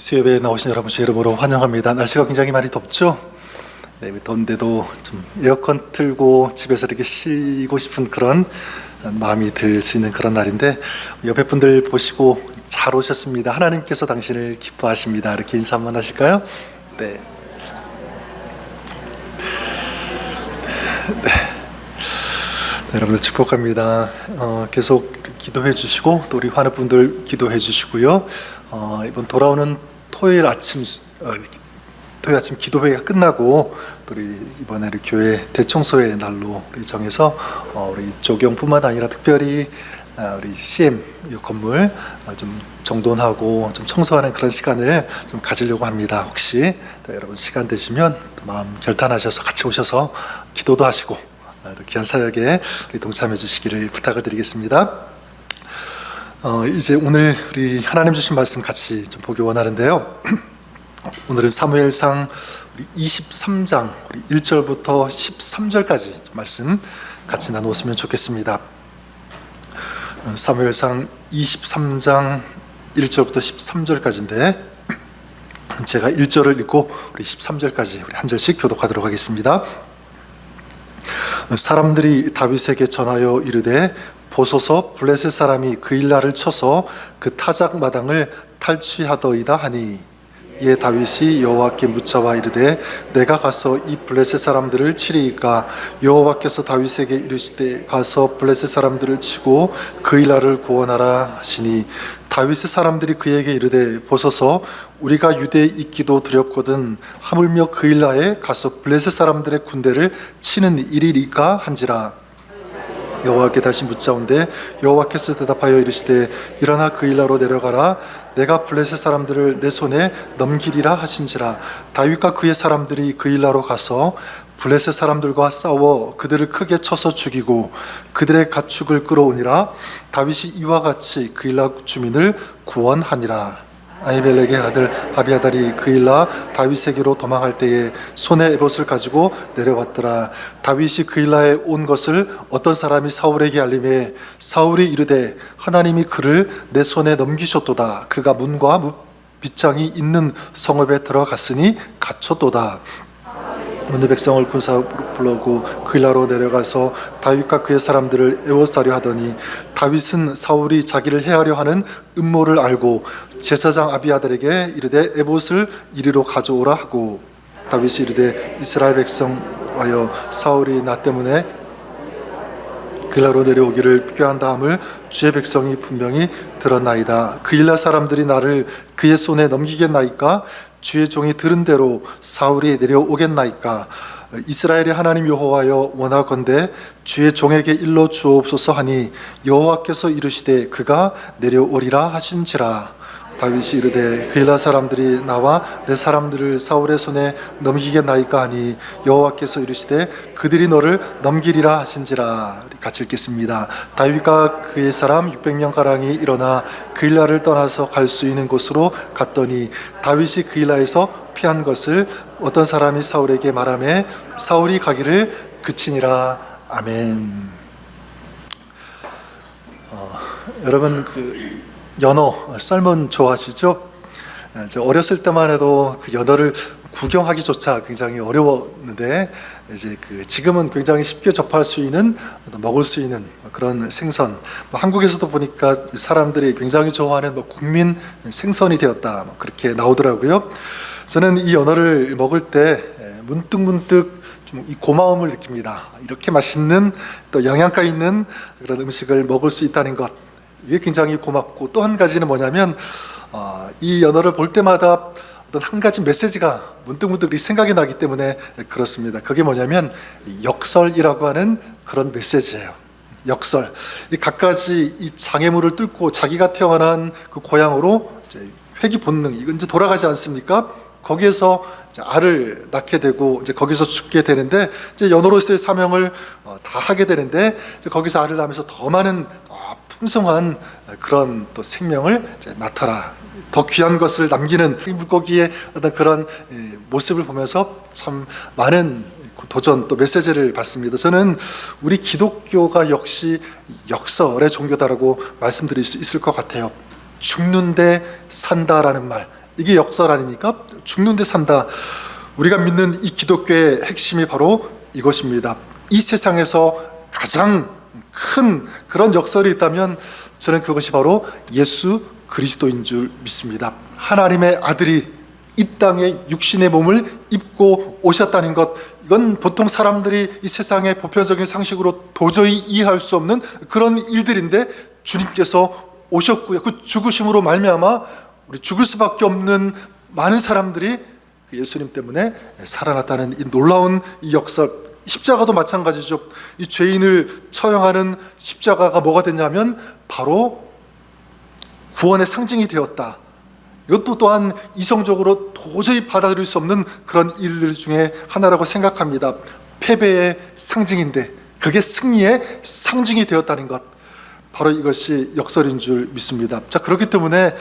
수협에 나오신 여러분 제 이름으로 환영합니다. 날씨가 굉장히 많이 덥죠? 네, 더운데도 좀 에어컨 틀고 집에서 이렇게 쉬고 싶은 그런 마음이 들 수 있는 그런 날인데, 옆에 분들 보시고 잘 오셨습니다. 하나님께서 당신을 기뻐하십니다. 이렇게 인사 한번 하실까요? 네. 네. 여러분들 축복합니다. 계속 기도해 주시고 또 우리 환우분들 기도해 주시고요. 이번 돌아오는 토요일 아침 기도회가 끝나고 우리 이번에 우리 교회 대청소의 날로 우리 정해서 우리 조경뿐만 아니라 특별히 우리 CM 이 건물 좀 정돈하고 좀 청소하는 그런 시간을 좀 가지려고 합니다. 혹시 여러분 시간 되시면 마음 결단하셔서 같이 오셔서 기도도 하시고 귀한 사역에 동참해 주시기를 부탁을 드리겠습니다. 이제 오늘 우리 하나님 주신 말씀 같이 좀 보기 원하는데요. 오늘은 사무엘상 23장 1절부터 13절까지 말씀 같이 나누었으면 좋겠습니다. 사무엘상 23장 1절부터 13절까지인데 제가 1절을 읽고 우리 13절까지 우리 한 절씩 교독하도록 하겠습니다. 사람들이 다윗에게 전하여 이르되 보소서 블레셋 사람이 그 일날을 쳐서 그 타작 마당을 탈취하더이다 하니, 이에 다윗이 여호와께 묻자와 이르되 내가 가서 이 블레셋 사람들을 치리이까? 여호와께서 다윗에게 이르시되 가서 블레셋 사람들을 치고 그 일날을 구원하라 하시니, 다윗의 사람들이 그에게 이르되 보소서 우리가 유대에 있기도 두렵거든 하물며 그 일날에 가서 블레셋 사람들의 군대를 치는 일이리까 한지라. 여호와께 다시 묻자온데 여호와께서 대답하여 이르시되 일어나 그 일나로 내려가라. 내가 블레셋 사람들을 내 손에 넘기리라 하신지라. 다윗과 그의 사람들이 그 일나로 가서 블레셋 사람들과 싸워 그들을 크게 쳐서 죽이고 그들의 가축을 끌어오니라. 다윗이 이와 같이 그 일나 주민을 구원하니라. 아히멜렉의 아들 아비아달이 그 일나 다윗에게로 도망할 때에 손에 에봇을 가지고 내려왔더라. 다윗이 그 일나에 온 것을 어떤 사람이 사울에게 알림해 사울이 이르되 하나님이 그를 내 손에 넘기셨도다. 그가 문과 빗장이 있는 성읍에 들어갔으니 갇혔도다. 문의 백성을 군사로 불러고 그 일나로 내려가서 다윗과 그의 사람들을 에워싸려 하더니, 다윗은 사울이 자기를 해하려 하는 음모를 알고 제사장 아비아달에게 이르되 에봇을 이리로 가져오라 하고, 다윗이 이르되 이스라엘 백성 와여 사울이 나 때문에 그 일나로 내려오기를 꾀한 다음을 주의 백성이 분명히 들었나이다. 그 일나 사람들이 나를 그의 손에 넘기겠나이까? 주의 종이 들은 대로 사울이 내려오겠나이까? 이스라엘의 하나님 여호와여 원하건대 주의 종에게 일러 주옵소서 하니, 여호와께서 이르시되 그가 내려오리라 하신지라. 다윗이 이르되 그 일나 사람들이 나와 내 사람들을 사울의 손에 넘기겠나이까 하니, 여호와께서 이르시되 그들이 너를 넘기리라 하신지라. 같이 읽겠습니다. 다윗과 그의 사람 600명 가량이 일어나 그 일나를 떠나서 갈 수 있는 곳으로 갔더니, 다윗이 그 일나에서 피한 것을 어떤 사람이 사울에게 말하매 사울이 가기를 그치니라. 아멘. 여러분 연어 썰문 좋아하시죠? 저 어렸을 때만 해도 그 연어를 구경하기조차 굉장히 어려웠는데, 이제 지금은 굉장히 쉽게 접할 수 있는, 먹을 수 있는 그런 생선, 한국에서도 보니까 사람들이 굉장히 좋아하는 국민 생선이 되었다, 그렇게 나오더라고요. 저는 이 연어를 먹을 때 문득 좀 이 고마움을 느낍니다. 이렇게 맛있는 또 영양가 있는 그런 음식을 먹을 수 있다는 것, 이게 굉장히 고맙고, 또 한 가지는 뭐냐면 이 연어를 볼 때마다 어떤 한 가지 메시지가 문득 이 생각이 나기 때문에 그렇습니다. 그게 뭐냐면 역설이라고 하는 그런 메시지예요. 역설. 이 갖가지 이 장애물을 뚫고 자기가 태어난 그 고향으로 이제 회귀 본능, 이건 이제 돌아가지 않습니까? 거기에서 이제 알을 낳게 되고 이제 거기서 죽게 되는데, 이제 연어로서의 사명을 다 하게 되는데, 이제 거기서 알을 낳으면서 더 많은 풍성한 그런 또 생명을 이제 낳더라, 더 귀한 것을 남기는 이 물고기의 어떤 그런 모습을 보면서 참 많은 도전 또 메시지를 받습니다. 저는 우리 기독교가 역시 역설의 종교다라고 말씀드릴 수 있을 것 같아요. 죽는데 산다라는 말, 이게 역설 아닙니까? 죽는데 산다. 우리가 믿는 이 기독교의 핵심이 바로 이것입니다. 이 세상에서 가장 큰 그런 역설이 있다면 저는 그것이 바로 예수 그리스도인 줄 믿습니다. 하나님의 아들이 이 땅에 육신의 몸을 입고 오셨다는 것, 이건 보통 사람들이 이 세상의 보편적인 상식으로 도저히 이해할 수 없는 그런 일들인데 주님께서 오셨고요. 그 죽으심으로 말미암아 우리 죽을 수밖에 없는 많은 사람들이 예수님 때문에 살아났다는 이 놀라운 이 역설. 십자가도 마찬가지죠. 이 죄인을 처형하는 십자가가 뭐가 됐냐면 바로 구원의 상징이 되었다. 이것도 또한 이성적으로 도저히 받아들일 수 없는 그런 일들 중에 하나라고 생각합니다. 패배의 상징인데 그게 승리의 상징이 되었다는 것, 바로 이것이 역설인 줄 믿습니다. 자, 그렇기 때문에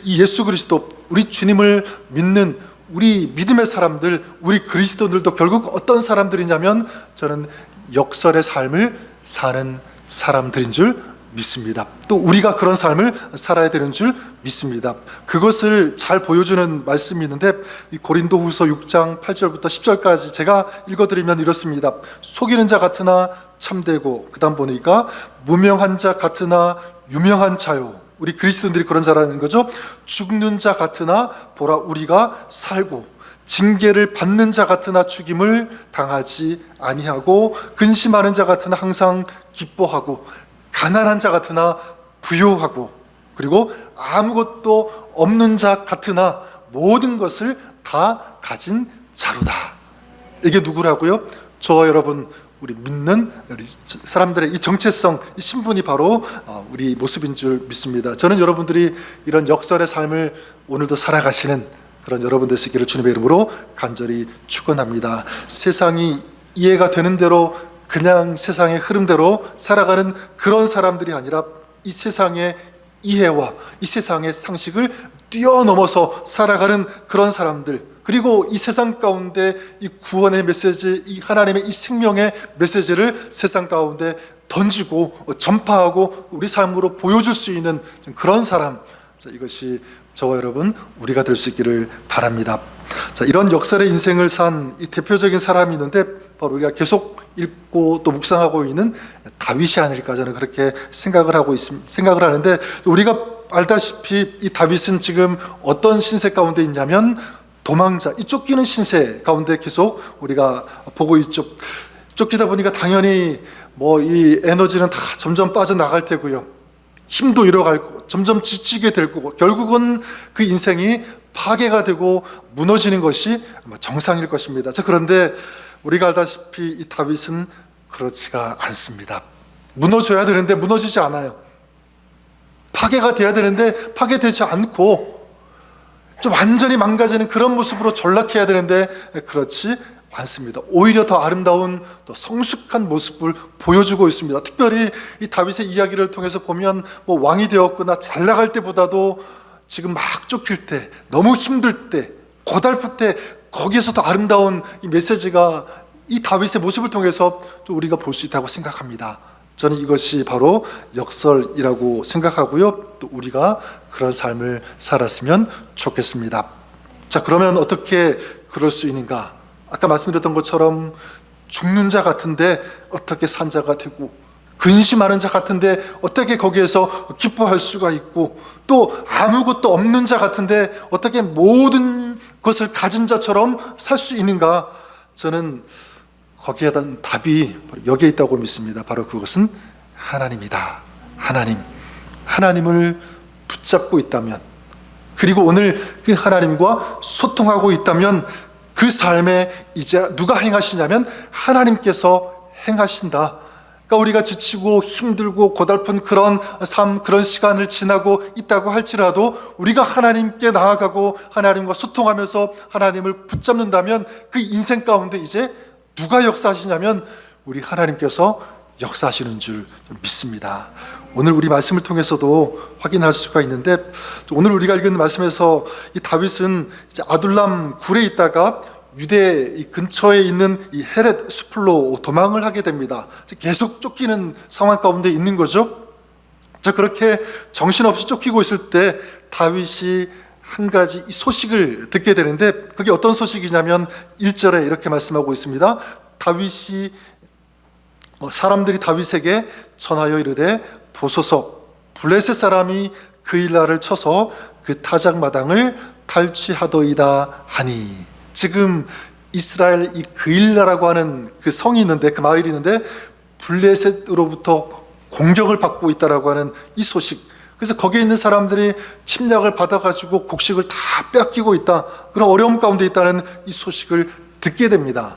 이 예수 그리스도, 우리 주님을 믿는 우리 믿음의 사람들, 우리 그리스도인들도 결국 어떤 사람들이냐면 저는 역설의 삶을 사는 사람들인 줄 믿습니다. 또 우리가 그런 삶을 살아야 되는 줄 믿습니다. 그것을 잘 보여주는 말씀이 있는데 이 고린도후서 6장 8절부터 10절까지 제가 읽어드리면 이렇습니다. 속이는 자 같으나 참되고, 그 다음 보니까 무명한 자 같으나 유명한 자요. 우리 그리스도인들이 그런 자라는 거죠. 죽는 자 같으나 보라 우리가 살고, 징계를 받는 자 같으나 죽임을 당하지 아니하고, 근심하는 자 같으나 항상 기뻐하고, 가난한 자 같으나 부요하고, 그리고 아무것도 없는 자 같으나 모든 것을 다 가진 자로다. 이게 누구라고요? 저와 여러분, 우리 믿는 우리 사람들의 이 정체성, 이 신분이 바로 우리 모습인 줄 믿습니다. 저는 여러분들이 이런 역설의 삶을 오늘도 살아가시는 그런 여러분 되시기를 주님의 이름으로 간절히 축원합니다. 세상이 이해가 되는 대로 그냥 세상의 흐름대로 살아가는 그런 사람들이 아니라 이 세상의 이해와 이 세상의 상식을 뛰어넘어서 살아가는 그런 사람들, 그리고 이 세상 가운데 이 구원의 메시지, 이 하나님의 이 생명의 메시지를 세상 가운데 던지고 전파하고 우리 삶으로 보여줄 수 있는 그런 사람, 이것이 저와 여러분 우리가 될 수 있기를 바랍니다. 자, 이런 역설의 인생을 산 이 대표적인 사람이 있는데 바로 우리가 계속 읽고 또 묵상하고 있는 다윗이 아닐까, 저는 그렇게 생각을 하는데, 우리가 알다시피 이 다윗은 지금 어떤 신세 가운데 있냐면 도망자, 이 쫓기는 신세 가운데 계속 우리가 보고 있죠. 쫓기다 보니까 당연히 이 에너지는 다 점점 빠져나갈 테고요. 힘도 잃어갈 거고, 점점 지치게 될 거고, 결국은 그 인생이 파괴가 되고 무너지는 것이 아마 정상일 것입니다. 자, 그런데 우리가 알다시피 이 다윗은 그렇지가 않습니다. 무너져야 되는데 무너지지 않아요. 파괴가 돼야 되는데 파괴되지 않고, 좀 완전히 망가지는 그런 모습으로 전락해야 되는데 그렇지 않습니다. 오히려 더 아름다운, 더 성숙한 모습을 보여주고 있습니다. 특별히 이 다윗의 이야기를 통해서 보면 왕이 되었거나 잘 나갈 때보다도 지금 막 쫓길 때, 너무 힘들 때, 고달플 때, 거기에서 더 아름다운 이 메시지가 이 다윗의 모습을 통해서 또 우리가 볼 수 있다고 생각합니다. 저는 이것이 바로 역설이라고 생각하고요. 또 우리가 그런 삶을 살았으면 좋겠습니다. 자, 그러면 어떻게 그럴 수 있는가? 아까 말씀드렸던 것처럼 죽는 자 같은데 어떻게 산 자가 되고, 근심하는 자 같은데 어떻게 거기에서 기뻐할 수가 있고, 또 아무것도 없는 자 같은데 어떻게 모든 것을 가진 자처럼 살 수 있는가? 저는 거기에 대한 답이 여기에 있다고 믿습니다. 바로 그것은 하나님이다. 하나님을 붙잡고 있다면, 그리고 오늘 그 하나님과 소통하고 있다면 그 삶에 이제 누가 행하시냐면 하나님께서 행하신다. 그러니까 우리가 지치고 힘들고 고달픈 그런 삶, 그런 시간을 지나고 있다고 할지라도 우리가 하나님께 나아가고 하나님과 소통하면서 하나님을 붙잡는다면 그 인생 가운데 이제 누가 역사하시냐면 우리 하나님께서 역사하시는 줄 믿습니다. 오늘 우리 말씀을 통해서도 확인할 수가 있는데, 오늘 우리가 읽은 말씀에서 이 다윗은 이제 아둘람 굴에 있다가 유대 이 근처에 있는 이 헤렛 숲으로 도망을 하게 됩니다. 계속 쫓기는 상황 가운데 있는 거죠. 자, 그렇게 정신없이 쫓기고 있을 때 다윗이 한 가지 이 소식을 듣게 되는데, 그게 어떤 소식이냐면 1절에 이렇게 말씀하고 있습니다. 사람들이 다윗에게 전하여 이르되 보소서, 블레셋 사람이 그일라를 쳐서 그 타작마당을 탈취하더이다 하니. 지금 이스라엘 이 그일라라고 하는 그 성이 있는데, 그 마을이 있는데 블레셋으로부터 공격을 받고 있다라고 하는 이 소식. 그래서 거기에 있는 사람들이 침략을 받아가지고 곡식을 다 뺏기고 있다, 그런 어려움 가운데 있다는 이 소식을 듣게 됩니다.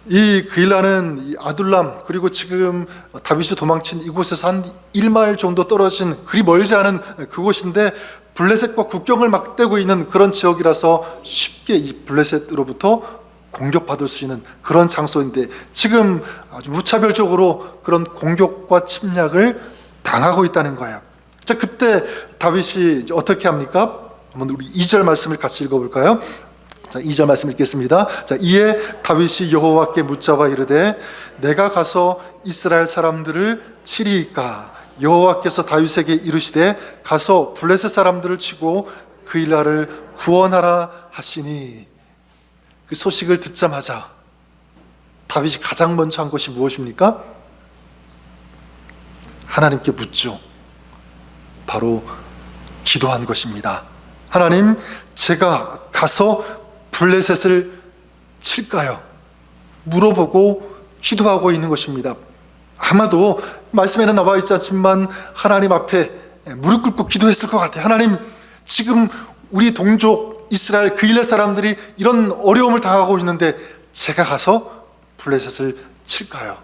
이 그일라는 이 아둘람, 그리고 지금 다윗이 도망친 이곳에서 한 1마일 정도 떨어진, 그리 멀지 않은 그곳인데 블레셋과 국경을 맞대고 있는 그런 지역이라서 쉽게 이 블레셋으로부터 공격받을 수 있는 그런 장소인데, 지금 아주 무차별적으로 그런 공격과 침략을 당하고 있다는 거예요. 자, 그때 다윗이 어떻게 합니까? 한번 우리 2절 말씀을 같이 읽어볼까요? 자, 2절 말씀 읽겠습니다. 자, 이에 다윗이 여호와께 묻자와 이르되 내가 가서 이스라엘 사람들을 치리이까? 여호와께서 다윗에게 이르시되 가서 블레셋 사람들을 치고 그일라를 구원하라 하시니. 그 소식을 듣자마자 다윗이 가장 먼저 한 것이 무엇입니까? 하나님께 묻죠. 바로 기도한 것입니다. 하나님, 제가 가서 블레셋을 칠까요? 물어보고 기도하고 있는 것입니다. 아마도 말씀에는 나와 있지 않지만 하나님 앞에 무릎 꿇고 기도했을 것 같아요. 하나님, 지금 우리 동족 이스라엘 그일라 사람들이 이런 어려움을 당하고 있는데 제가 가서 블레셋을 칠까요?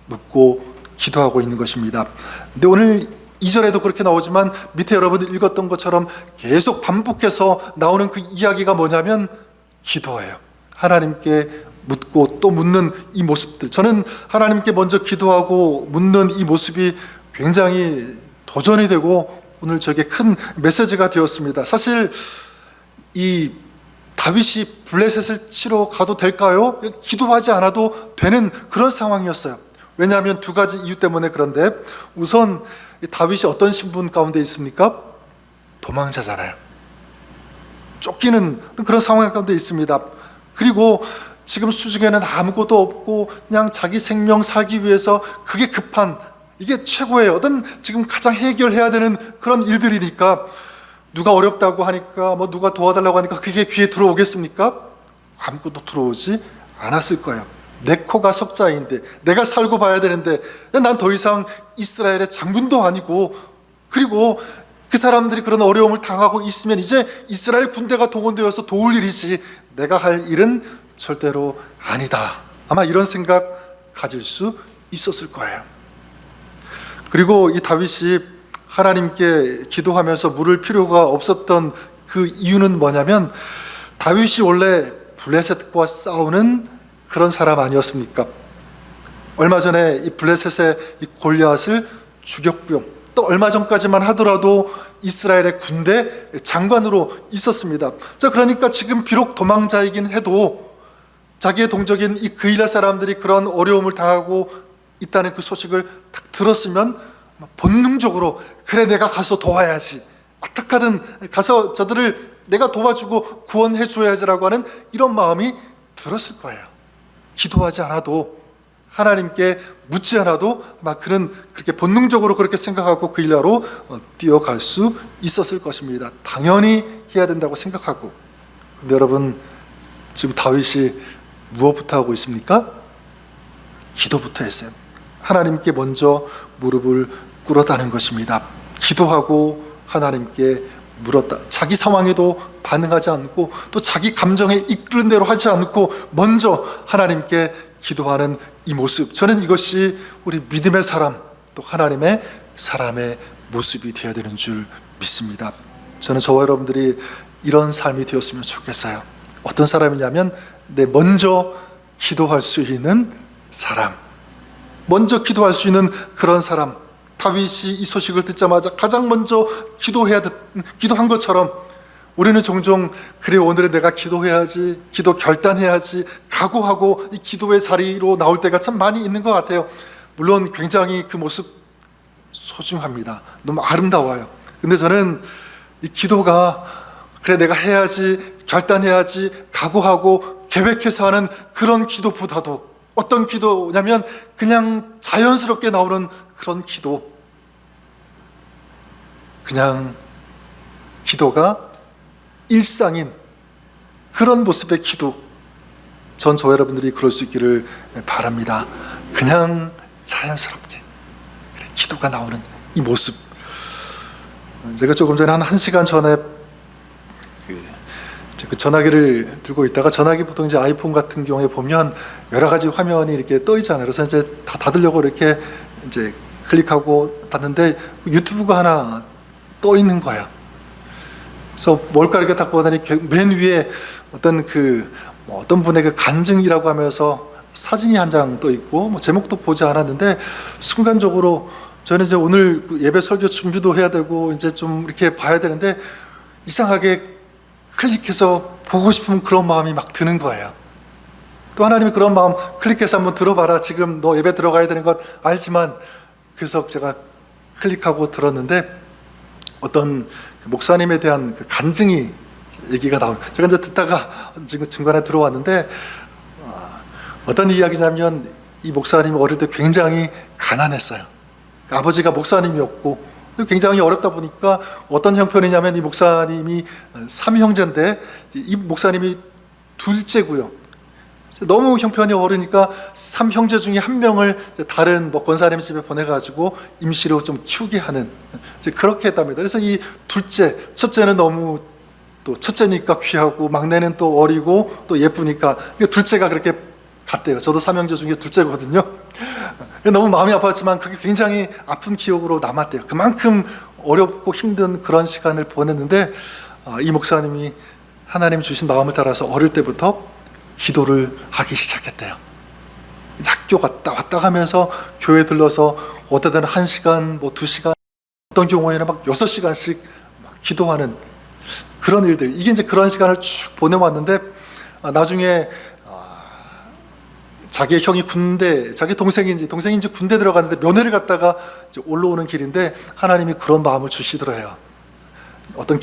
묻고 기도하고 있는 것입니다. 근데 오늘 2절에도 그렇게 나오지만 밑에 여러분들 읽었던 것처럼 계속 반복해서 나오는 그 이야기가 뭐냐면 기도예요. 하나님께 묻고 또 묻는 이 모습들, 저는 하나님께 먼저 기도하고 묻는 이 모습이 굉장히 도전이 되고 오늘 저에게 큰 메시지가 되었습니다. 사실 이 다윗이 블레셋을 치러 가도 될까요? 기도하지 않아도 되는 그런 상황이었어요. 왜냐하면 두 가지 이유 때문에. 그런데 우선 다윗이 어떤 신분 가운데 있습니까? 도망자잖아요. 쫓기는 그런 상황 가운데 있습니다. 그리고 지금 수중에는 아무것도 없고 그냥 자기 생명 살기 위해서 그게 급한, 이게 최고의 어떤 지금 가장 해결해야 되는 그런 일들이니까 누가 어렵다고 하니까 뭐 누가 도와달라고 하니까 그게 귀에 들어오겠습니까? 아무것도 들어오지 않았을 거예요. 내 코가 석자인데 내가 살고 봐야 되는데 난 더 이상 이스라엘의 장군도 아니고, 그리고 그 사람들이 그런 어려움을 당하고 있으면 이제 이스라엘 군대가 동원되어서 도울 일이지 내가 할 일은 절대로 아니다. 아마 이런 생각 가질 수 있었을 거예요. 그리고 이 다윗이 하나님께 기도하면서 물을 필요가 없었던 그 이유는 뭐냐면 다윗이 원래 블레셋과 싸우는 그런 사람 아니었습니까? 얼마 전에 이 블레셋의 이 골리앗을 죽였고요. 또 얼마 전까지만 하더라도 이스라엘의 군대 장관으로 있었습니다. 자, 그러니까 지금 비록 도망자이긴 해도 자기의 동족인 이 그일라 사람들이 그런 어려움을 당하고 있다는 그 소식을 딱 들었으면 본능적으로 그래, 내가 가서 도와야지, 어떻게든 가서 저들을 내가 도와주고 구원해 줘야지라고 하는 이런 마음이 들었을 거예요. 기도하지 않아도, 하나님께 묻지 않아도 아마 그는 그렇게 본능적으로 그렇게 생각하고 그일라로 뛰어갈 수 있었을 것입니다. 당연히 해야 된다고 생각하고. 근데 여러분, 지금 다윗이 무엇부터 하고 있습니까? 기도부터 했어요. 하나님께 먼저 무릎을 꿇었다는 것입니다. 기도하고 하나님께 물었다. 자기 상황에도 반응하지 않고 또 자기 감정에 이끄는 대로 하지 않고 먼저 하나님께 기도하는 이 모습, 저는 이것이 우리 믿음의 사람, 또 하나님의 사람의 모습이 되어야 되는 줄 믿습니다. 저는 저와 여러분들이 이런 삶이 되었으면 좋겠어요. 어떤 사람이냐면 먼저 기도할 수 있는 사람, 먼저 기도할 수 있는 그런 사람. 다윗이 이 소식을 듣자마자 가장 먼저 기도한 것처럼 우리는 종종 그래, 오늘은 내가 기도해야지, 기도 결단해야지 각오하고 이 기도의 자리로 나올 때가 참 많이 있는 것 같아요. 물론 굉장히 그 모습 소중합니다. 너무 아름다워요. 근데 저는 이 기도가 그래 내가 해야지, 결단해야지, 각오하고 계획해서 하는 그런 기도보다도 어떤 기도냐면 그냥 자연스럽게 나오는 그런 기도, 그냥 기도가 일상인 그런 모습의 기도, 전 저와 여러분들이 그럴 수 있기를 바랍니다. 그냥 자연스럽게 기도가 나오는 이 모습. 제가 조금 전에 한 1시간 전에 그 전화기를 들고 있다가, 전화기 보통 이제 아이폰 같은 경우에 보면 여러 가지 화면이 이렇게 떠 있잖아요. 그래서 이제 다 닫으려고 이렇게 이제 클릭하고 닫는데 유튜브가 하나 떠 있는 거야. 그래서 뭘까 이렇게 딱 보더니 맨 위에 어떤 어떤 분의 그 간증이라고 하면서 사진이 한 장 떠 있고, 제목도 보지 않았는데 순간적으로 저는 이제 오늘 예배 설교 준비도 해야 되고 이제 좀 이렇게 봐야 되는데 이상하게 클릭해서 보고 싶은 그런 마음이 막 드는 거예요. 또 하나님이 그런 마음 클릭해서 한번 들어봐라, 지금 너 예배 들어가야 되는 것 알지만. 그래서 제가 클릭하고 들었는데 어떤 목사님에 대한 그 간증이 얘기가 나오는, 제가 이제 듣다가 지금 중간에 들어왔는데 어떤 이야기냐면 이 목사님이 어릴 때 굉장히 가난했어요. 아버지가 목사님이었고 굉장히 어렵다 보니까 어떤 형편이냐면 이 목사님이 3형제인데 이 목사님이 둘째고요. 너무 형편이 어려우니까 3형제 중에 한 명을 다른 권사님 집에 보내가지고 임시로 좀 키우게 하는, 그렇게 했답니다. 그래서 이 둘째, 첫째는 너무 또 첫째니까 귀하고 막내는 또 어리고 또 예쁘니까 둘째가 그렇게 갔대요. 저도 3형제 중에 둘째거든요. 너무 마음이 아팠지만 그게 굉장히 아픈 기억으로 남았대요. 그만큼 어렵고 힘든 그런 시간을 보냈는데 이 목사님이 하나님 주신 마음을 따라서 어릴 때부터 기도를 하기 시작했대요. 학교 왔다 가면서 교회 들러서 어떨 때는 1시간, 2시간, 어떤 경우에는 막 6시간씩 기도하는 그런 일들, 이게 이제 그런 시간을 쭉 보내왔는데 나중에 자기 형이 자기 동생인지 군대 들어갔는데 면회를 갔다가 이제 올라오는 길인데 하나님이 그런 마음을 주시더래요. 어떤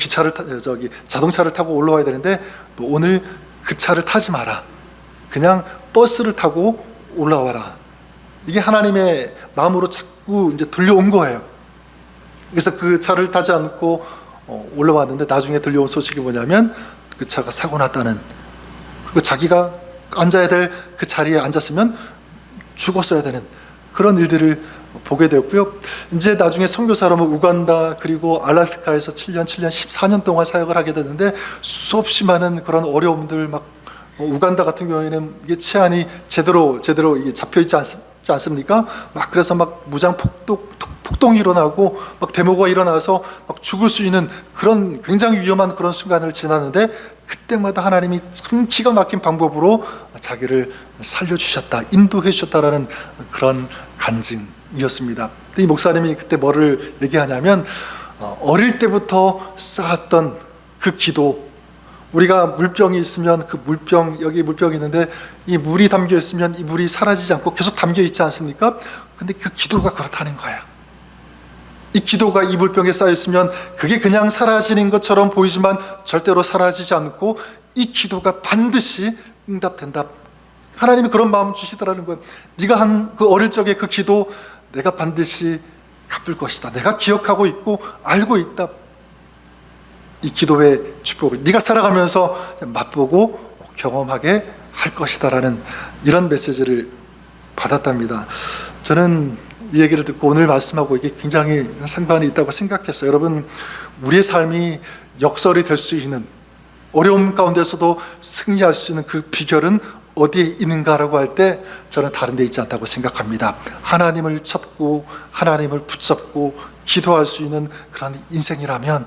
자동차를 타고 올라와야 되는데 너 오늘 그 차를 타지 마라. 그냥 버스를 타고 올라와라. 이게 하나님의 마음으로 자꾸 이제 들려온 거예요. 그래서 그 차를 타지 않고 올라왔는데 나중에 들려온 소식이 뭐냐면 그 차가 사고 났다는, 그리고 자기가 앉아야 될 그 자리에 앉았으면 죽었어야 되는 그런 일들을 보게 되었고요. 이제 나중에 선교사로 우간다 그리고 알래스카에서 7년 14년 동안 사역을 하게 되는데 수없이 많은 그런 어려움들, 막 우간다 같은 경우에는 이게 치안이 제대로 이게 잡혀 있지 않습니까? 막 그래서 막 무장 폭동이 일어나고 막 데모가 일어나서 막 죽을 수 있는 그런 굉장히 위험한 그런 순간을 지났는데 그때마다 하나님이 참 기가 막힌 방법으로 자기를 살려주셨다, 인도해 주셨다라는 그런 간증이었습니다. 이 목사님이 그때 뭐를 얘기하냐면 어릴 때부터 쌓았던 그 기도, 우리가 물병이 있으면 그 물병, 여기 물병이 있는데 이 물이 담겨 있으면 이 물이 사라지지 않고 계속 담겨 있지 않습니까? 근데 그 기도가 그렇다는 거야. 이 기도가 이 물병에 쌓여 있으면 그게 그냥 사라지는 것처럼 보이지만 절대로 사라지지 않고 이 기도가 반드시 응답된다. 하나님이 그런 마음 주시더라는 거예요. 네가 한 그 어릴 적에 그 기도 내가 반드시 갚을 것이다. 내가 기억하고 있고 알고 있다. 이 기도의 축복을 네가 살아가면서 맛보고 경험하게 할 것이다라는 이런 메시지를 받았답니다. 저는 이 얘기를 듣고 오늘 말씀하고 이게 굉장히 상관이 있다고 생각했어요. 여러분, 우리의 삶이 역설이 될 수 있는, 어려움 가운데서도 승리할 수 있는 그 비결은 어디에 있는가라고 할 때 저는 다른 데 있지 않다고 생각합니다. 하나님을 찾고 하나님을 붙잡고 기도할 수 있는 그런 인생이라면,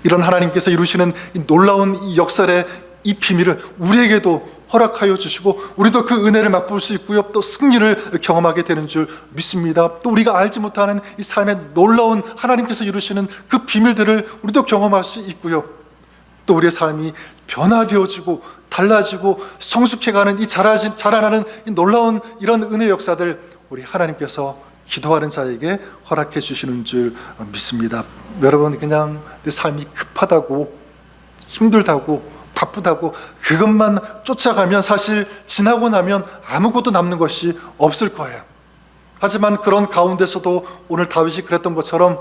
이런 하나님께서 이루시는 이 놀라운 이 역설의 이 비밀을 우리에게도 허락하여 주시고 우리도 그 은혜를 맛볼 수 있고요, 또 승리를 경험하게 되는 줄 믿습니다. 또 우리가 알지 못하는 이 삶의 놀라운 하나님께서 이루시는 그 비밀들을 우리도 경험할 수 있고요, 또 우리의 삶이 변화되어지고 달라지고 성숙해가는 이 자라나는 이 놀라운 이런 은혜 역사들 우리 하나님께서 기도하는 자에게 허락해 주시는 줄 믿습니다. 여러분, 그냥 내 삶이 급하다고 힘들다고 바쁘다고 그것만 쫓아가면 사실 지나고 나면 아무것도 남는 것이 없을 거예요. 하지만 그런 가운데서도 오늘 다윗이 그랬던 것처럼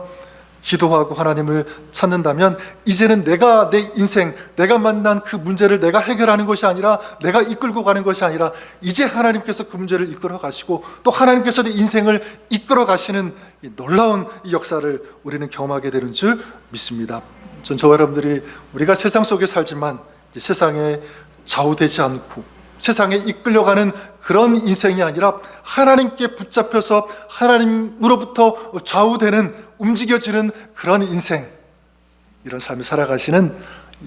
기도하고 하나님을 찾는다면 이제는 내가 내 인생, 내가 만난 그 문제를 내가 해결하는 것이 아니라 내가 이끌고 가는 것이 아니라 이제 하나님께서 그 문제를 이끌어 가시고 또 하나님께서 내 인생을 이끌어 가시는 이 놀라운 이 역사를 우리는 경험하게 되는 줄 믿습니다. 전 저와 여러분들이 우리가 세상 속에 살지만 이제 세상에 좌우되지 않고 세상에 이끌려가는 그런 인생이 아니라 하나님께 붙잡혀서 하나님으로부터 좌우되는 움직여지는 그런 인생, 이런 삶을 살아가시는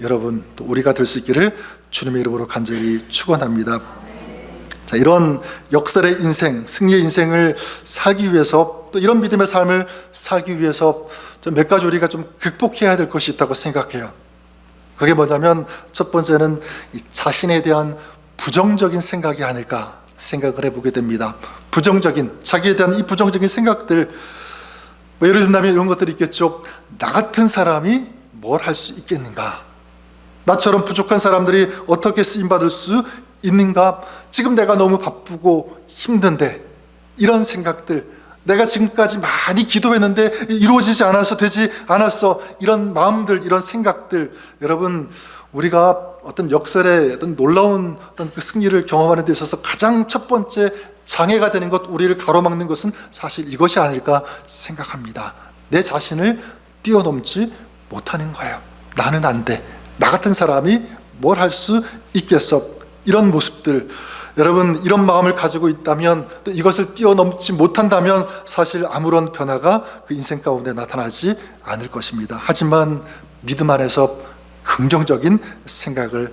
여러분 또 우리가 될 수 있기를 주님의 이름으로 간절히 축원합니다. 자, 이런 역설의 인생, 승리의 인생을 살기 위해서 또 이런 믿음의 삶을 살기 위해서 좀 몇 가지 우리가 좀 극복해야 될 것이 있다고 생각해요. 그게 뭐냐면 첫 번째는 이 자신에 대한 부정적인 생각이 아닐까 생각을 해보게 됩니다. 부정적인, 자기에 대한 이 부정적인 생각들, 뭐 예를 든다면 이런 것들이 있겠죠. 나 같은 사람이 뭘 할 수 있겠는가? 나처럼 부족한 사람들이 어떻게 쓰임받을 수 있는가? 지금 내가 너무 바쁘고 힘든데, 이런 생각들, 내가 지금까지 많이 기도했는데 이루어지지 않아서 되지 않았어, 이런 마음들, 이런 생각들, 여러분 우리가 어떤 역설의 어떤 놀라운 어떤 그 승리를 경험하는 데 있어서 가장 첫 번째 장애가 되는 것, 우리를 가로막는 것은 사실 이것이 아닐까 생각합니다. 내 자신을 뛰어넘지 못하는 거예요. 나는 안 돼, 나 같은 사람이 뭘 할 수 있겠어, 이런 모습들. 여러분 이런 마음을 가지고 있다면, 또 이것을 뛰어넘지 못한다면 사실 아무런 변화가 그 인생 가운데 나타나지 않을 것입니다. 하지만 믿음 안에서 긍정적인 생각을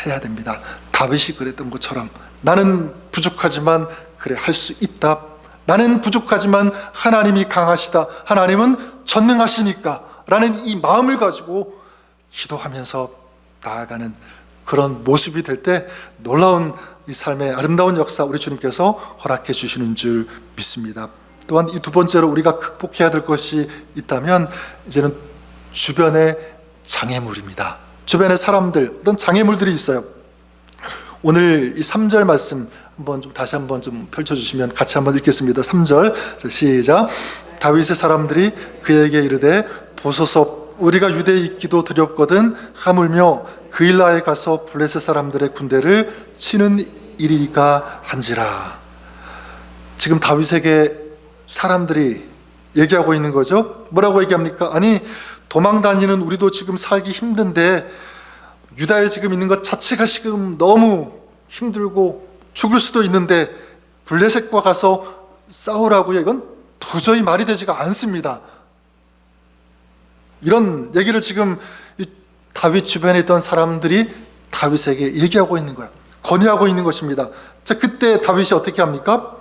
해야 됩니다. 다윗이 그랬던 것처럼 나는 부족하지만 그래 할 수 있다. 나는 부족하지만 하나님이 강하시다. 하나님은 전능하시니까 라는 이 마음을 가지고 기도하면서 나아가는 그런 모습이 될 때 놀라운 이 삶의 아름다운 역사 우리 주님께서 허락해 주시는 줄 믿습니다. 또한 이 두 번째로 우리가 극복해야 될 것이 있다면 이제는 주변의 장애물입니다. 주변의 사람들, 어떤 장애물들이 있어요. 오늘 이 3절 말씀 한번 좀 다시 한번 좀 펼쳐주시면 같이 한번 읽겠습니다. 3절, 자, 시작. 다윗의 사람들이 그에게 이르되 보소서, 우리가 유대에 있기도 두렵거든 하물며 그일라에 가서 블레셋 사람들의 군대를 치는 일이니까 한지라. 지금 다윗에게 사람들이 얘기하고 있는 거죠. 뭐라고 얘기합니까? 아니, 도망 다니는 우리도 지금 살기 힘든데 유다에 지금 있는 것 자체가 지금 너무 힘들고 죽을 수도 있는데 블레셋과 가서 싸우라고요? 이건 도저히 말이 되지가 않습니다. 이런 얘기를 지금 다윗 주변에 있던 사람들이 다윗에게 얘기하고 있는 거예요. 건의하고 있는 것입니다. 자, 그때 다윗이 어떻게 합니까?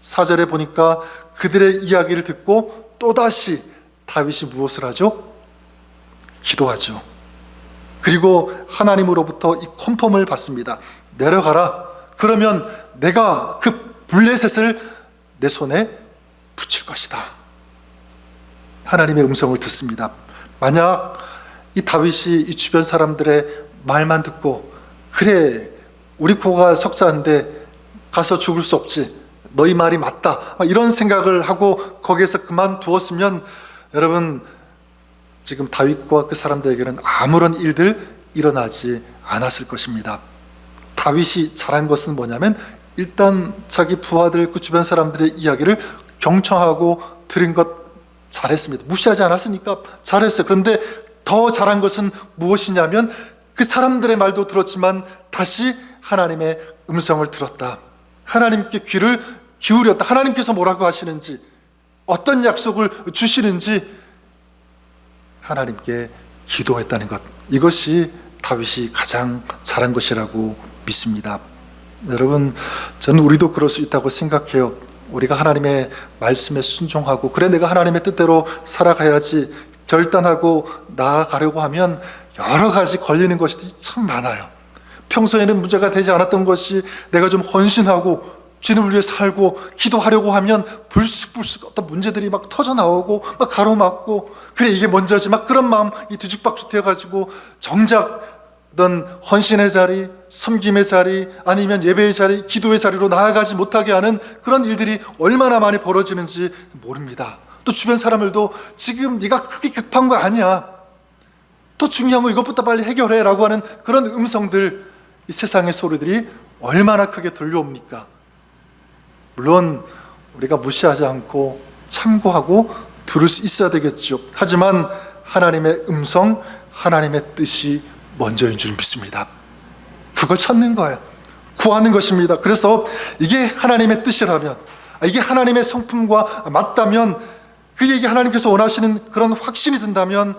4절에 보니까 그들의 이야기를 듣고 또다시 다윗이 무엇을 하죠? 기도하죠. 그리고 하나님으로부터 이 컨펌을 받습니다. 내려가라. 그러면 내가 그 블레셋을 내 손에 붙일 것이다. 하나님의 음성을 듣습니다. 만약 이 다윗이 이 주변 사람들의 말만 듣고 그래 우리 코가 석자인데 가서 죽을 수 없지, 너희 말이 맞다, 이런 생각을 하고 거기에서 그만두었으면 여러분 지금 다윗과 그 사람들에게는 아무런 일들 일어나지 않았을 것입니다. 다윗이 잘한 것은 뭐냐면 일단 자기 부하들, 그 주변 사람들의 이야기를 경청하고 들은 것 잘했습니다. 무시하지 않았으니까 잘했어요. 그런데 더 잘한 것은 무엇이냐면 그 사람들의 말도 들었지만 다시 하나님의 음성을 들었다. 하나님께 귀를 기울였다. 하나님께서 뭐라고 하시는지, 어떤 약속을 주시는지 하나님께 기도했다는 것, 이것이 다윗이 가장 잘한 것이라고 믿습니다. 여러분, 저는 우리도 그럴 수 있다고 생각해요. 우리가 하나님의 말씀에 순종하고 그래 내가 하나님의 뜻대로 살아가야지 결단하고 나아가려고 하면 여러 가지 걸리는 것이 참 많아요. 평소에는 문제가 되지 않았던 것이 내가 좀 헌신하고 주님을 위해 살고 기도하려고 하면 불쑥불쑥 어떤 문제들이 막 터져 나오고 막 가로막고, 그래 이게 먼저지, 막 그런 마음이 뒤죽박죽 되어가지고 정작 어떤 헌신의 자리, 섬김의 자리, 아니면 예배의 자리, 기도의 자리로 나아가지 못하게 하는 그런 일들이 얼마나 많이 벌어지는지 모릅니다. 또 주변 사람들도 지금 네가 그렇게 급한 거 아니야, 더 중요한 거 이것부터 빨리 해결해 라고 하는 그런 음성들, 이 세상의 소리들이 얼마나 크게 들려옵니까? 물론 우리가 무시하지 않고 참고하고 들을 수 있어야 되겠죠. 하지만 하나님의 음성, 하나님의 뜻이 먼저인 줄 믿습니다. 그걸 찾는 거예요. 구하는 것입니다. 그래서 이게 하나님의 뜻이라면, 이게 하나님의 성품과 맞다면, 그게 이게 하나님께서 원하시는 그런 확신이 든다면,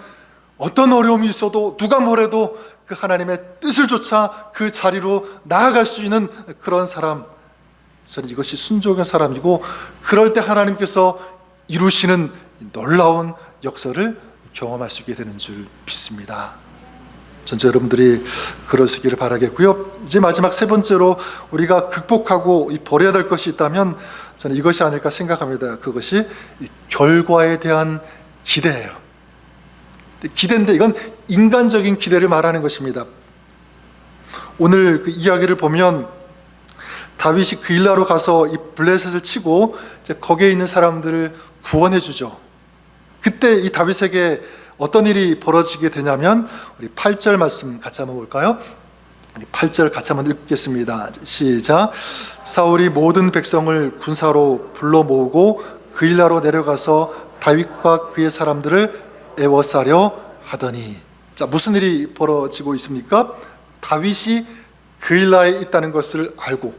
어떤 어려움이 있어도 누가 뭐래도 그 하나님의 뜻을 좇아 그 자리로 나아갈 수 있는 그런 사람, 저는 이것이 순종의 사람이고, 그럴 때 하나님께서 이루시는 놀라운 역사를 경험할 수 있게 되는 줄 믿습니다. 전체 여러분들이 그러시기를 바라겠고요. 이제 마지막 세 번째로 우리가 극복하고 버려야 될 것이 있다면 저는 이것이 아닐까 생각합니다. 그것이 결과에 대한 기대예요. 기대인데 이건 인간적인 기대를 말하는 것입니다. 오늘 그 이야기를 보면 다윗이 그일라로 가서 이 블레셋을 치고 이제 거기에 있는 사람들을 구원해 주죠. 그때 이 다윗에게 어떤 일이 벌어지게 되냐면, 우리 8절 말씀 같이 한번 볼까요? 8절 같이 한번 읽겠습니다. 시작. 사울이 모든 백성을 군사로 불러 모으고 그일라로 내려가서 다윗과 그의 사람들을 애워싸려 하더니. 자, 무슨 일이 벌어지고 있습니까? 다윗이 그일라에 있다는 것을 알고,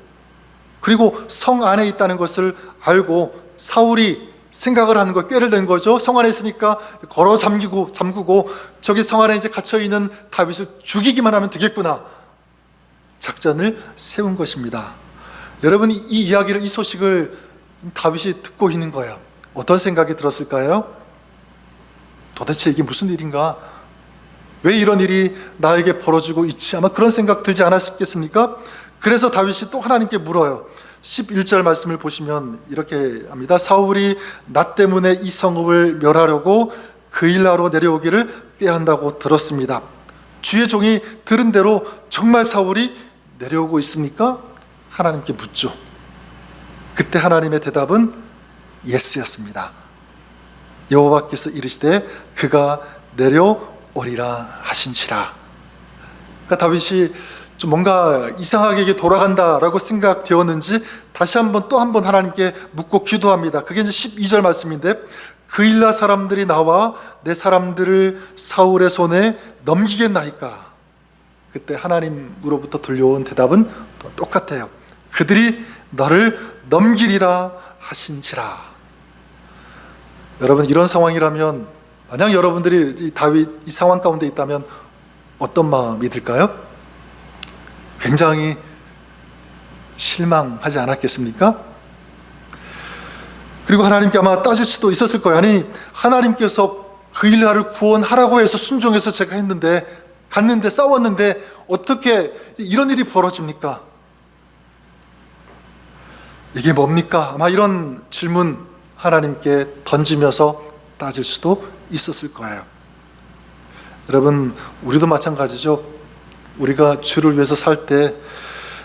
그리고 성 안에 있다는 것을 알고 사울이 생각을 하는 거, 꾀를 낸 거죠. 성 안에 있으니까 걸어 잠그고 저기 성 안에 이제 갇혀 있는 다윗을 죽이기만 하면 되겠구나, 작전을 세운 것입니다. 여러분, 이 이야기를, 이 소식을 다윗이 듣고 있는 거예요. 어떤 생각이 들었을까요? 도대체 이게 무슨 일인가? 왜 이런 일이 나에게 벌어지고 있지? 아마 그런 생각 들지 않았겠습니까? 그래서 다윗이 또 하나님께 물어요. 11절 말씀을 보시면 이렇게 합니다. 사울이 나 때문에 이 성읍을 멸하려고 그일라로 내려오기를 꾀한다고 들었습니다. 주의 종이 들은 대로 정말 사울이 내려오고 있습니까? 하나님께 묻죠. 그때 하나님의 대답은 예스였습니다. 여호와께서 이르시되 그가 내려오리라 하신지라. 그러니까 다윗이 좀 뭔가 이상하게 이게 돌아간다라고 생각되었는지 다시 또 한 번 하나님께 묻고 기도합니다. 그게 이제 12절 말씀인데, 그일라 사람들이 나와 내 사람들을 사울의 손에 넘기겠나이까? 그때 하나님으로부터 들려온 대답은 똑같아요. 그들이 너를 넘기리라 하신지라. 여러분, 이런 상황이라면, 만약 여러분들이 다윗 이 상황 가운데 있다면 어떤 마음이 들까요? 굉장히 실망하지 않았겠습니까? 그리고 하나님께 아마 따질 수도 있었을 거예요. 아니, 하나님께서 그일라를 구원하라고 해서 순종해서 제가 갔는데 싸웠는데 어떻게 이런 일이 벌어집니까? 이게 뭡니까? 아마 이런 질문 하나님께 던지면서 따질 수도 있었을 거예요. 여러분, 우리도 마찬가지죠. 우리가 주를 위해서 살 때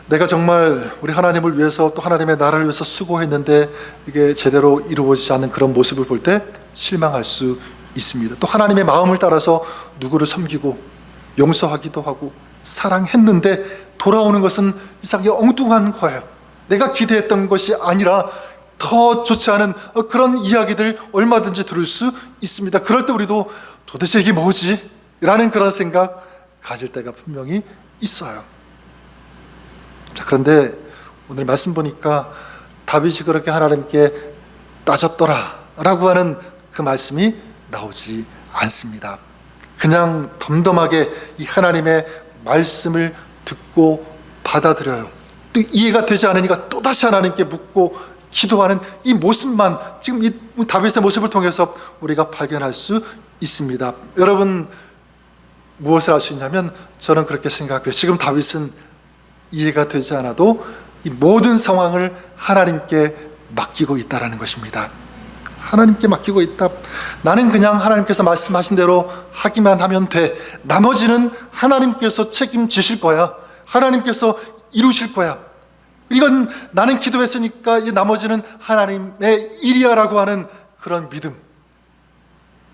내가 정말 우리 하나님을 위해서, 또 하나님의 나라를 위해서 수고했는데 이게 제대로 이루어지지 않는 그런 모습을 볼 때 실망할 수 있습니다. 또 하나님의 마음을 따라서 누구를 섬기고 용서하기도 하고 사랑했는데 돌아오는 것은 이상하게 엉뚱한 거예요. 내가 기대했던 것이 아니라 더 좋지 않은 그런 이야기들 얼마든지 들을 수 있습니다. 그럴 때 우리도 도대체 이게 뭐지? 라는 그런 생각 가질 때가 분명히 있어요. 자, 그런데 오늘 말씀 보니까 다윗이 그렇게 하나님께 따졌더라 라고 하는 그 말씀이 나오지 않습니다. 그냥 덤덤하게 이 하나님의 말씀을 듣고 받아들여요. 또 이해가 되지 않으니까 또다시 하나님께 묻고 기도하는 이 모습만 지금 이 다윗의 모습을 통해서 우리가 발견할 수 있습니다. 여러분, 무엇을 할 수 있냐면 저는 그렇게 생각해요. 지금 다윗은 이해가 되지 않아도 이 모든 상황을 하나님께 맡기고 있다는 것입니다. 하나님께 맡기고 있다. 나는 그냥 하나님께서 말씀하신 대로 하기만 하면 돼. 나머지는 하나님께서 책임지실 거야. 하나님께서 이루실 거야. 이건 나는 기도했으니까 이 나머지는 하나님의 일이야 라고 하는 그런 믿음.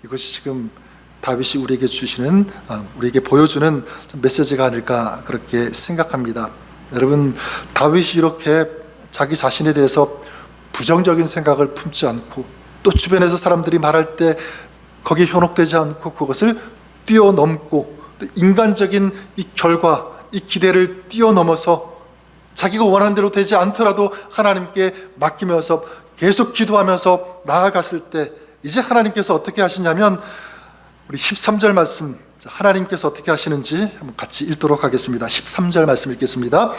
이것이 지금 다윗이 우리에게 보여주는 메시지가 아닐까 그렇게 생각합니다. 여러분, 다윗이 이렇게 자기 자신에 대해서 부정적인 생각을 품지 않고 또 주변에서 사람들이 말할 때 거기에 현혹되지 않고 그것을 뛰어넘고 인간적인 이 결과, 이 기대를 뛰어넘어서 자기가 원하는 대로 되지 않더라도 하나님께 맡기면서 계속 기도하면서 나아갔을 때 이제 하나님께서 어떻게 하시냐면 우리 13절 말씀, 하나님께서 어떻게 하시는지 한번 같이 읽도록 하겠습니다. 13절 말씀 읽겠습니다.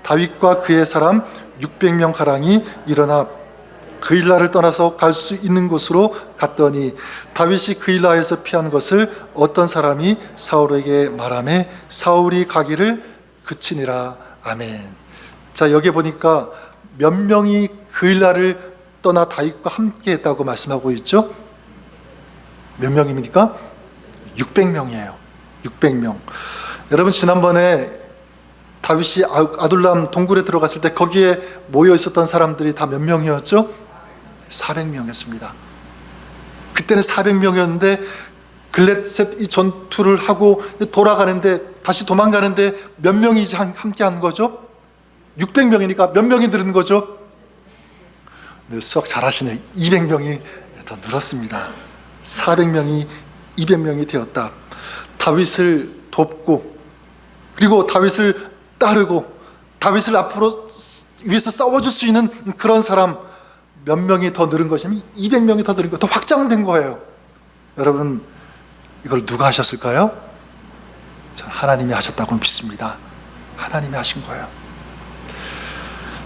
다윗과 그의 사람 600명 가량이 일어나 그일라를 떠나서 갈 수 있는 곳으로 갔더니 다윗이 그일라에서 피한 것을 어떤 사람이 사울에게 말하매 사울이 가기를 그치니라. 아멘. 자, 여기 보니까 몇 명이 그일라를 떠나 다윗과 함께 했다고 말씀하고 있죠? 몇 명입니까? 600명이에요. 600명. 여러분, 지난번에 다윗이 아둘람 동굴에 들어갔을 때 거기에 모여 있었던 사람들이 다 몇 명이었죠? 400명이었습니다. 그때는 400명이었는데 글렛셋 이 전투를 하고 돌아가는데 다시 도망가는데 몇 명이 함께 한 거죠? 600명이니까 몇 명이 늘은 거죠? 네, 수학 잘하시네. 200명이 더 늘었습니다. 400명이 200명이 되었다. 다윗을 돕고 그리고 다윗을 따르고 다윗을 앞으로 위해서 싸워줄 수 있는 그런 사람 몇 명이 더 늘은 것이면 200명이 더 늘은 거, 더 확장된 거예요. 여러분, 이걸 누가 하셨을까요? 저는 하나님이 하셨다고 믿습니다. 하나님이 하신 거예요.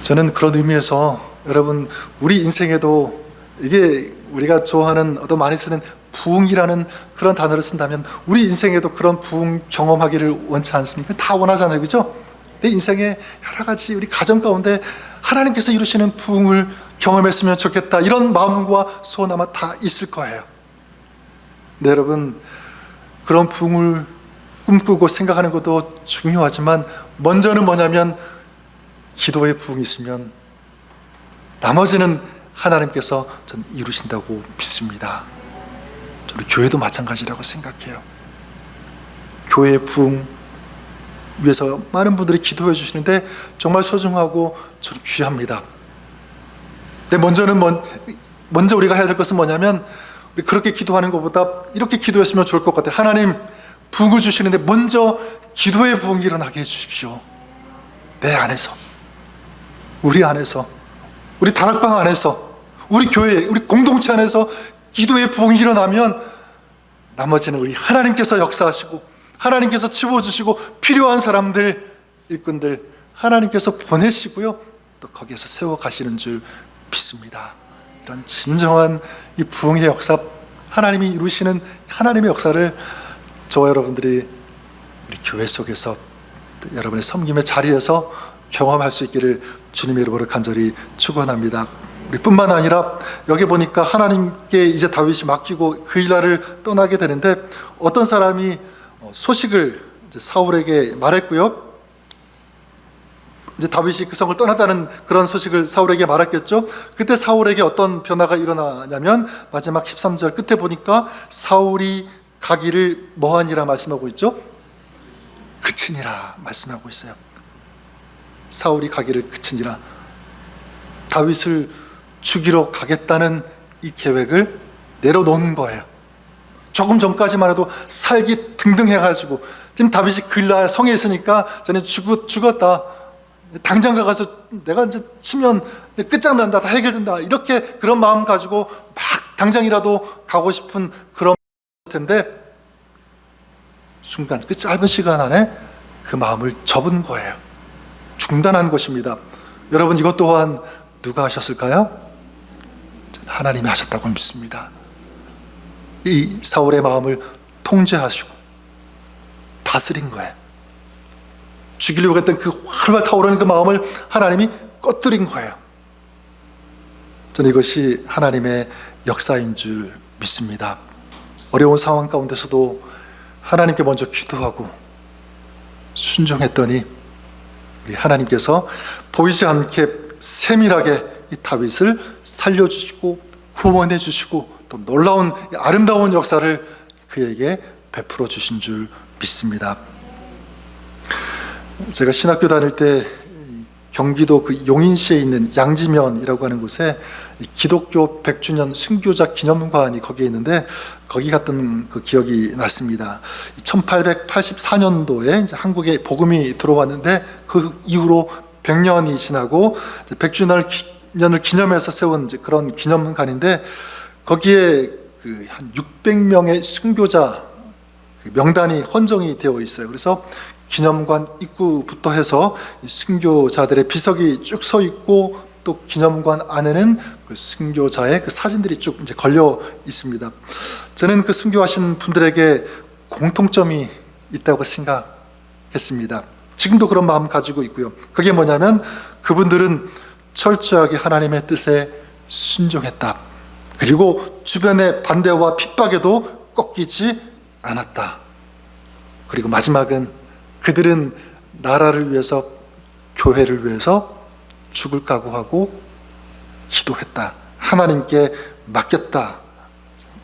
저는 그런 의미에서 여러분, 우리 인생에도 이게 우리가 좋아하는 어떤 많이 쓰는 부흥이라는 그런 단어를 쓴다면 우리 인생에도 그런 부흥 경험하기를 원치 않습니까? 다 원하잖아요, 그죠? 내 인생에 여러 가지 우리 가정 가운데 하나님께서 이루시는 부흥을 경험했으면 좋겠다, 이런 마음과 소원 아마 다 있을 거예요. 네, 여러분, 그런 부흥을 꿈꾸고 생각하는 것도 중요하지만 먼저는 뭐냐면 기도의 부흥이 있으면 나머지는 하나님께서 저는 이루신다고 믿습니다. 저는 교회도 마찬가지라고 생각해요. 교회의 부흥 위해서 많은 분들이 기도해 주시는데 정말 소중하고 저는 귀합니다. 근데 먼저 우리가 해야 될 것은 뭐냐면 우리 그렇게 기도하는 것보다 이렇게 기도했으면 좋을 것 같아요. 하나님, 부흥을 주시는데 먼저 기도의 부흥이 일어나게 해주십시오. 내 안에서, 우리 안에서, 우리 다락방 안에서, 우리 교회, 우리 공동체 안에서 기도의 부흥이 일어나면 나머지는 우리 하나님께서 역사하시고 하나님께서 치워주시고 필요한 사람들, 일꾼들 하나님께서 보내시고요, 또 거기에서 세워가시는 줄 믿습니다. 이런 진정한 이 부흥의 역사, 하나님이 이루시는 하나님의 역사를 저와 여러분들이 우리 교회 속에서 여러분의 섬김의 자리에서 경험할 수 있기를 주님의 이름으로 간절히 축원합니다. 우리뿐만 아니라 여기 보니까 하나님께 이제 다윗이 맡기고 그일라를 떠나게 되는데 어떤 사람이 소식을 이제 사울에게 말했고요. 이제 다윗이 그 성을 떠났다는 그런 소식을 사울에게 말했겠죠. 그때 사울에게 어떤 변화가 일어나냐면 마지막 13절 끝에 보니까 사울이 가기를 뭐하니라 말씀하고 있죠? 그치니라 말씀하고 있어요. 사울이 가기를 그치니라. 다윗을 죽이러 가겠다는 이 계획을 내려놓은 거예요. 조금 전까지만 해도 살기 등등해가지고 지금 다윗이 그일라 성에 있으니까 저는 죽었다, 당장 가서 내가 이제 치면 끝장난다, 다 해결된다, 이렇게 그런 마음 가지고 막 당장이라도 가고 싶은 그런 텐데 순간 그 짧은 시간 안에 그 마음을 접은 거예요. 중단한 것입니다. 여러분, 이것 또한 누가 하셨을까요? 하나님이 하셨다고 믿습니다. 이 사울의 마음을 통제하시고 다스린 거예요. 죽이려고 했던 그 활발 타오르는 그 마음을 하나님이 꺼뜨린 거예요. 저는 이것이 하나님의 역사인 줄 믿습니다. 어려운 상황 가운데서도 하나님께 먼저 기도하고 순종했더니 우리 하나님께서 보이지 않게 세밀하게 이 다윗을 살려주시고 구원해 주시고 또 놀라운 아름다운 역사를 그에게 베풀어 주신 줄 믿습니다. 제가 신학교 다닐 때 경기도 그 용인시에 있는 양지면이라고 하는 곳에 기독교 100주년 순교자 기념관이 거기에 있는데 거기 갔던 그 기억이 났습니다. 1884년도에 이제 한국에 복음이 들어왔는데 그 이후로 100년이 지나고 100주년을 기념해서 세운 이제 그런 기념관인데 거기에 그 한 600명의 순교자 명단이 헌정이 되어 있어요. 그래서 기념관 입구부터 해서 순교자들의 비석이 쭉 서 있고 또 기념관 안에는 그 순교자의 그 사진들이 쭉 이제 걸려 있습니다. 저는 그 순교하신 분들에게 공통점이 있다고 생각했습니다. 지금도 그런 마음 가지고 있고요. 그게 뭐냐면 그분들은 철저하게 하나님의 뜻에 순종했다. 그리고 주변의 반대와 핍박에도 꺾이지 않았다. 그리고 마지막은 그들은 나라를 위해서, 교회를 위해서 죽을 각오하고 기도했다. 하나님께 맡겼다.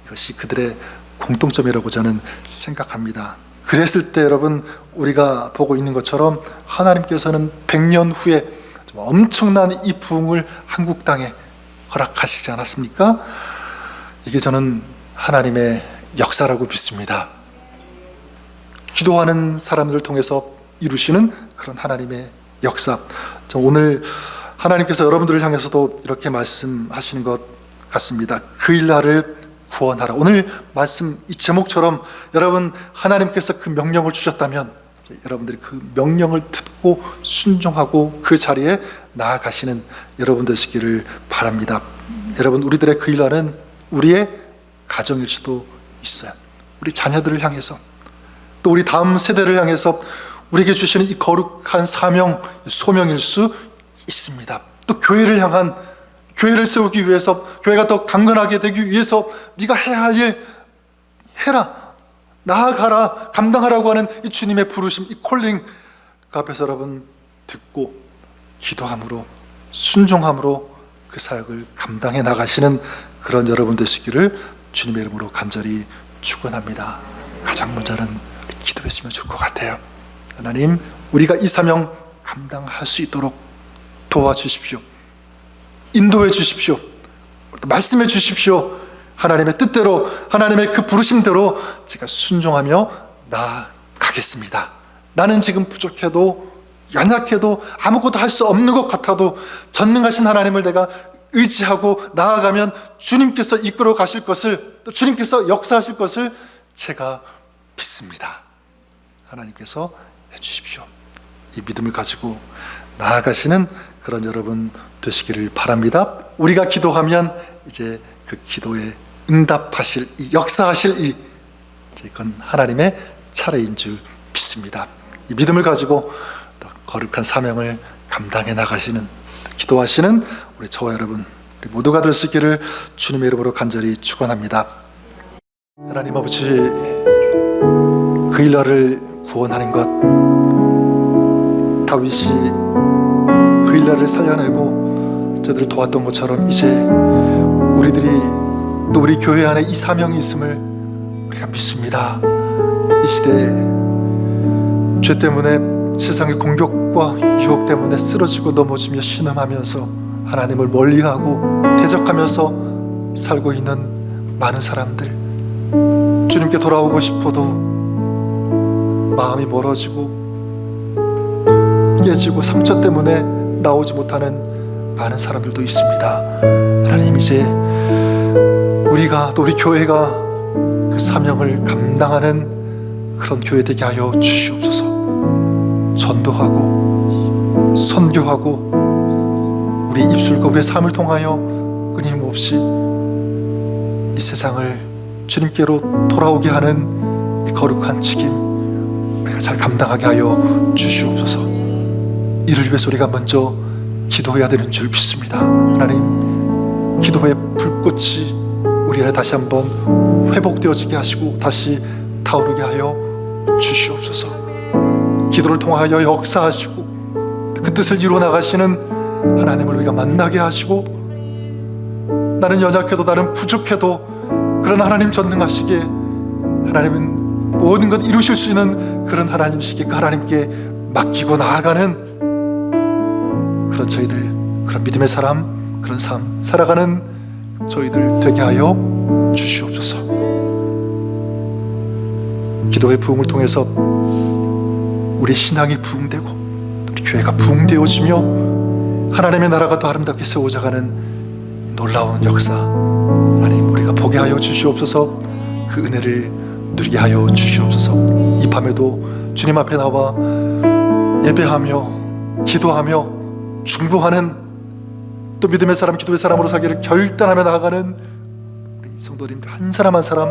이것이 그들의 공통점이라고 저는 생각합니다. 그랬을 때 여러분 우리가 보고 있는 것처럼 하나님께서는 100년 후에 엄청난 이 부흥을 한국 땅에 허락하시지 않았습니까? 이게 저는 하나님의 역사라고 믿습니다. 기도하는 사람들을 통해서 이루시는 그런 하나님의 역사. 오늘 하나님께서 여러분들을 향해서도 이렇게 말씀하시는 것 같습니다. 그 일날을 구원하라. 오늘 말씀 이 제목처럼 여러분 하나님께서 그 명령을 주셨다면 여러분들이 그 명령을 듣고 순종하고 그 자리에 나아가시는 여러분 되시기를 바랍니다. 여러분 우리들의 그 일날은 우리의 가정일 수도 있어요. 우리 자녀들을 향해서 또 우리 다음 세대를 향해서 우리에게 주시는 이 거룩한 사명, 소명일 수 있습니다. 또 교회를 향한, 교회를 세우기 위해서, 교회가 더 강건하게 되기 위해서 네가 해야 할 일 해라, 나아가라, 감당하라고 하는 이 주님의 부르심, 이 콜링 그 앞에서 여러분 듣고 기도함으로, 순종함으로 그 사역을 감당해 나가시는 그런 여러분 되시기를 주님의 이름으로 간절히 축원합니다. 가장 먼저는 기도했으면 좋을 것 같아요. 하나님, 우리가 이 사명 감당할 수 있도록 도와주십시오. 인도해 주십시오. 말씀해 주십시오. 하나님의 뜻대로, 하나님의 그 부르심대로 제가 순종하며 나아가겠습니다. 나는 지금 부족해도, 연약해도, 아무것도 할 수 없는 것 같아도 전능하신 하나님을 내가 의지하고 나아가면 주님께서 이끌어 가실 것을, 또 주님께서 역사하실 것을 제가 믿습니다. 하나님께서 해주십시오. 이 믿음을 가지고 나아가시는 그런 여러분 되시기를 바랍니다. 우리가 기도하면 이제 그 기도에 응답하실, 이 역사하실 이 이건 하나님의 차례인 줄 믿습니다. 이 믿음을 가지고 더 거룩한 사명을 감당해 나가시는, 기도하시는 우리 저와 여러분, 우리 모두가 될 수 있기를 주님의 이름으로 간절히 축원합니다. 하나님 아버지, 그 일날을 구원하는 것, 다윗이 그 일날을 살려내고 저들을 도왔던 것처럼 이제 우리들이 또 우리 교회 안에 이 사명이 있음을 우리가 믿습니다. 이 시대에 죄 때문에, 세상의 공격과 유혹 때문에 쓰러지고 넘어지며 신음하면서 하나님을 멀리하고 대적하면서 살고 있는 많은 사람들, 주님께 돌아오고 싶어도 마음이 멀어지고 깨지고 상처 때문에 나오지 못하는 많은 사람들도 있습니다. 하나님, 이제 우리가 또 우리 교회가 그 사명을 감당하는 그런 교회 되게 하여 주시옵소서. 전도하고 선교하고 우리 입술과 우리의 삶을 통하여 끊임없이 이 세상을 주님께로 돌아오게 하는 이 거룩한 책임 우리가 잘 감당하게 하여 주시옵소서. 이를 위해서 우리가 먼저 기도해야 되는 줄 믿습니다. 하나님, 기도의 불꽃이 우리 안에 다시 한번 회복되어지게 하시고 다시 타오르게 하여 주시옵소서. 기도를 통하여 역사하시고 그 뜻을 이루어 나가시는 하나님을 우리가 만나게 하시고, 나는 연약해도 나는 부족해도 그런 하나님 전능하시기에 하나님은 모든 것 이루실 수 있는 그런 하나님이시기에 그 하나님께 맡기고 나아가는 그런 저희들, 그런 믿음의 사람, 그런 삶 살아가는 저희들 되게 하여 주시옵소서. 기도의 부흥을 통해서 우리 신앙이 부흥되고 우리 교회가 부흥되어지며 하나님의 나라가 더 아름답게 세워져가는 놀라운 역사, 하나님 우리가 보게 하여 주시옵소서. 그 은혜를 누리게 하여 주시옵소서. 이 밤에도 주님 앞에 나와 예배하며 기도하며 중보하는, 또 믿음의 사람, 기도의 사람으로 살기를 결단하며 나아가는 우리 성도님들 한 사람 한 사람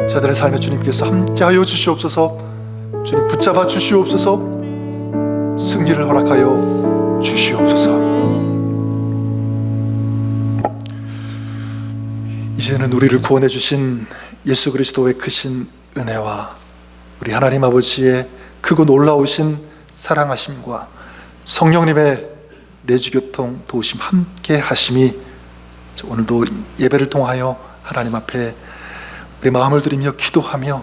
저들의 삶에 주님께서 함께하여 주시옵소서. 주님 붙잡아 주시옵소서. 승리를 허락하여 주시옵소서. 이제는 우리를 구원해 주신 예수 그리스도의 크신 은혜와 우리 하나님 아버지의 크고 놀라우신 사랑하심과 성령님의 내주교통 도우심 함께 하심이 오늘도 예배를 통하여 하나님 앞에 우리 마음을 드리며 기도하며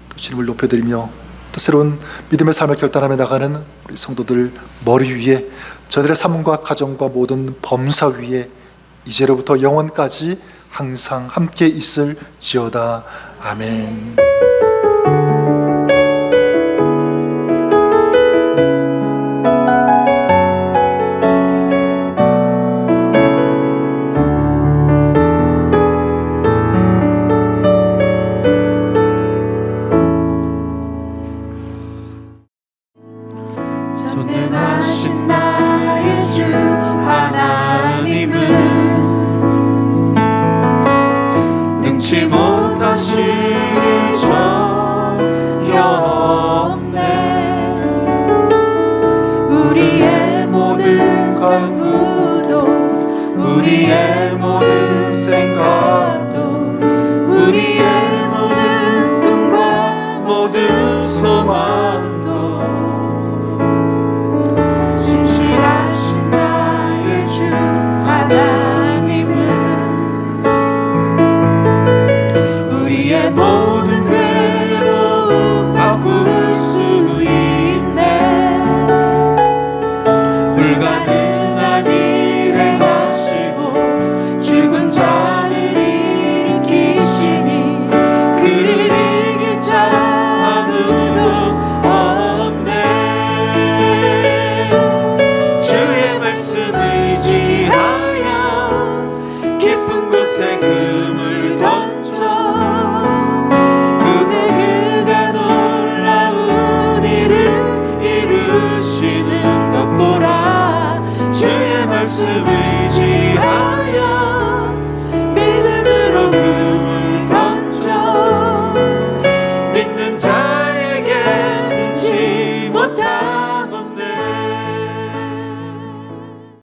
또 주님을 높여드리며 또 새로운 믿음의 삶을 결단하며 나가는 우리 성도들 머리 위에, 저들의 삶과 가정과 모든 범사 위에 이제로부터 영원까지 항상 함께 있을지어다. 아멘. 전능하신 나의 주 하나님은 능치 못하실 전혀 없네. 우리의 모든 간구도, 우리의 모든 생각도, 우리의 모든 꿈과 모든 소망도 신실하신 나의 주 하나님은 우리의 모든 괴로움 바꿀 수 있네. 불가능한 일을 하시고 죽은 자를 일으키시니 그를 이길 자 아무도 없네. 주의 말씀 의지하여 깊은 곳에 그물